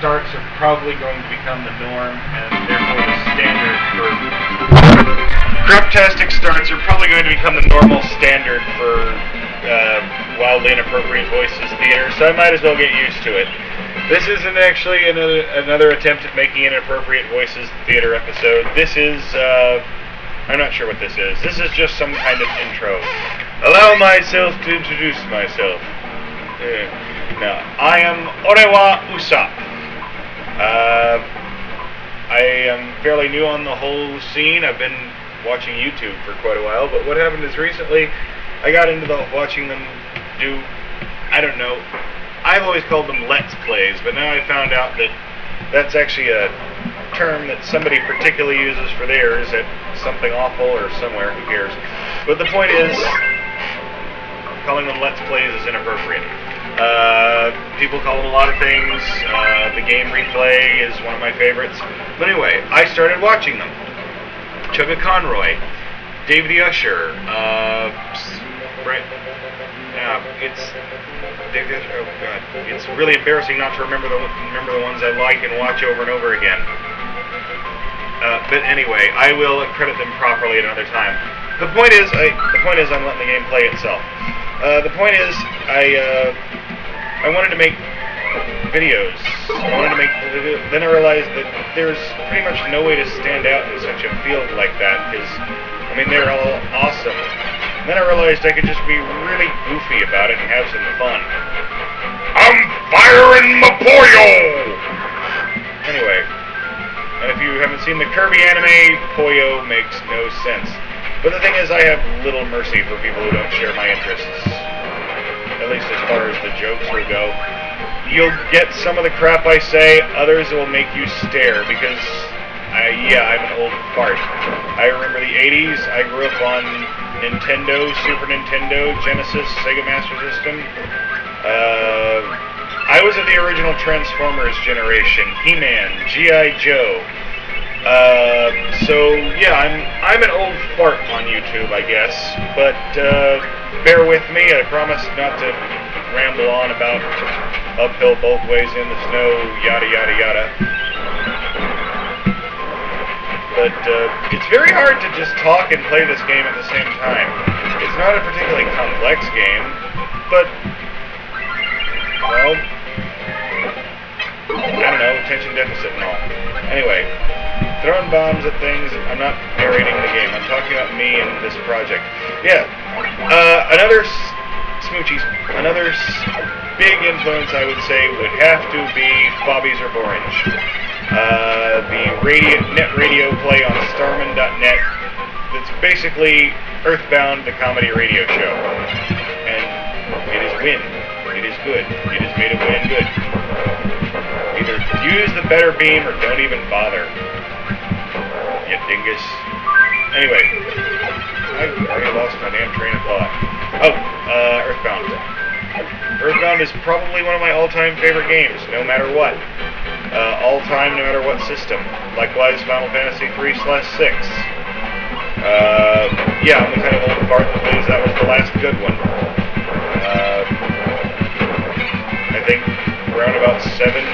starts are probably going to become the norm, and therefore the standard for... Craptastic starts are probably going to become the normal standard for wildly inappropriate voices theater, so I might as well get used to it. This isn't actually another attempt at making an inappropriate voices theater episode. This is, I'm not sure what this is. This is just some kind of intro. Allow myself to introduce myself. Now, I am Orewa Usopp. I am fairly new on the whole scene. I've been watching YouTube for quite a while, but what happened is recently I got into watching them do, I don't know, I've always called them Let's Plays, but now I found out that that's actually a term that somebody particularly uses for theirs at something awful or somewhere, who cares. But the point is, calling them Let's Plays is inappropriate. People call them a lot of things. The game replay is one of my favorites. But anyway, I started watching them. Chugga Conroy, Dave the Usher, it's Dave the Usher. Oh God, it's really embarrassing not to remember the ones I like and watch over and over again. But anyway, I will credit them properly at another time. The point is, I'm letting the game play itself. The point is, I wanted to make videos. Then I realized that there's pretty much no way to stand out in such a field like that, because, I mean, they're all awesome. And then I realized I could just be really goofy about it and have some fun. I'm firing my pollo! Anyway, and if you haven't seen the Kirby anime, pollo makes no sense. But the thing is, I have little mercy for people who don't share my interests. At least as far as the jokes will go. You'll get some of the crap I say, others will make you stare, because, I'm an old fart. I remember the 80s, I grew up on Nintendo, Super Nintendo, Genesis, Sega Master System. I was of the original Transformers generation, He-Man, G.I. Joe. So yeah, I'm an old fart on YouTube, I guess, but bear with me. I promise not to ramble on about uphill both ways in the snow, yada yada yada. But it's very hard to just talk and play this game at the same time. It's not a particularly complex game, but well, I don't know, attention deficit and all. Anyway, throwing bombs at things. I'm not narrating the game. I'm talking about me and this project. Yeah. Another big influence, I would say, would have to be Bobby's or Orange. The net radio play on Starman.net. It's basically Earthbound, the comedy radio show. And it is win. It is good. It is made of win good. Either use the better beam or don't even bother. You dingus. Anyway, I already lost my damn train of thought. Oh, Earthbound. Earthbound is probably one of my all-time favorite games, no matter what. All-time, no matter what system. Likewise, Final Fantasy 3/6. I'm the kind of old fart that believes that was the last good one. I think around about 7...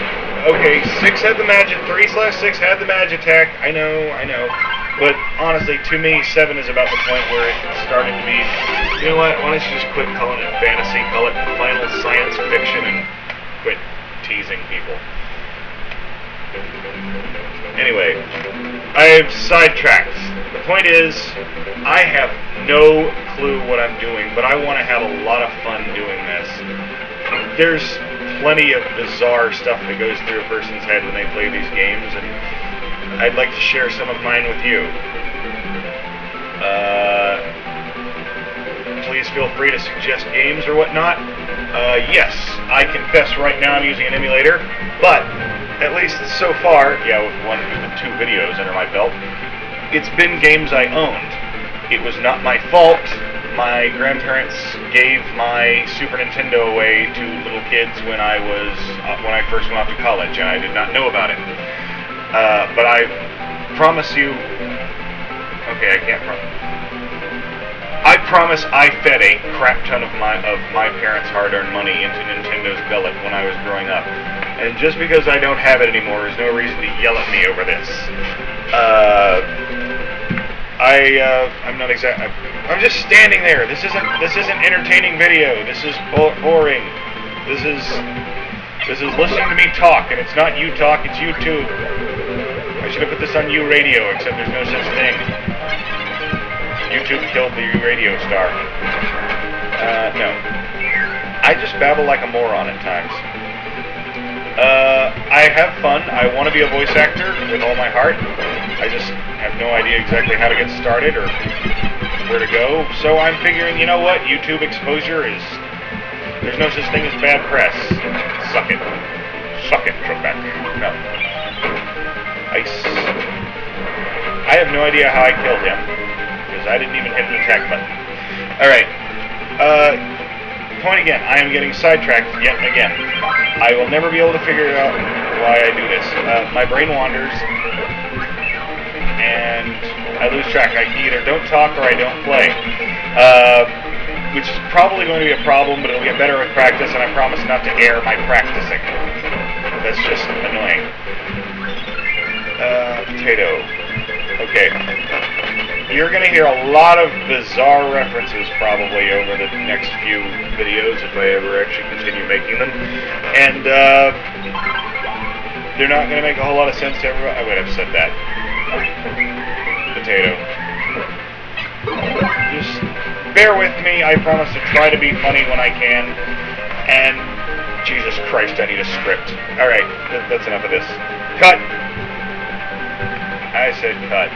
Okay, 6 had the magic, 3/6 had the magic attack, I know, but honestly, to me, 7 is about the point where it started to be, you know what, why don't you just quit calling it fantasy, call it final science fiction, and quit teasing people. Anyway, I've sidetracked. The point is, I have no clue what I'm doing, but I want to have a lot of fun doing this. There's plenty of bizarre stuff that goes through a person's head when they play these games, and I'd like to share some of mine with you. Please feel free to suggest games or whatnot. Yes, I confess right now I'm using an emulator, but at least so far, with 2 videos under my belt, it's been games I owned. It was not my fault. My grandparents gave my Super Nintendo away to little kids when I first went off to college, and I did not know about it. But I promise you... Okay, I can't promise... I promise I fed a crap ton of my parents' hard-earned money into Nintendo's gullet when I was growing up. And just because I don't have it anymore is no reason to yell at me over this. I'm not exact. I'm just standing there. This isn't entertaining video. This is boring. This is listening to me talk, and it's not you talk. It's YouTube. I should have put this on U Radio, except there's no such thing. YouTube killed the U Radio star. No. I just babble like a moron at times. I have fun. I want to be a voice actor with all my heart. I just have no idea exactly how to get started or where to go. So I'm figuring, you know what? YouTube exposure is... There's no such thing as bad press. Suck it. Suck it, Trebek. No. Ice. I have no idea how I killed him, because I didn't even hit the attack button. Alright. Point again. I am getting sidetracked yet again. I will never be able to figure out why I do this. My brain wanders, and I lose track. I either don't talk or I don't play. Which is probably going to be a problem, but it'll get better with practice, and I promise not to air my practicing. That's just annoying. Potato. Okay. You're going to hear a lot of bizarre references probably over the next few videos if I ever actually continue making them. And they're not going to make a whole lot of sense to everybody. I would have said that. Potato. Just bear with me. I promise to try to be funny when I can. And Jesus Christ, I need a script. Alright, that's enough of this. Cut! I said cut.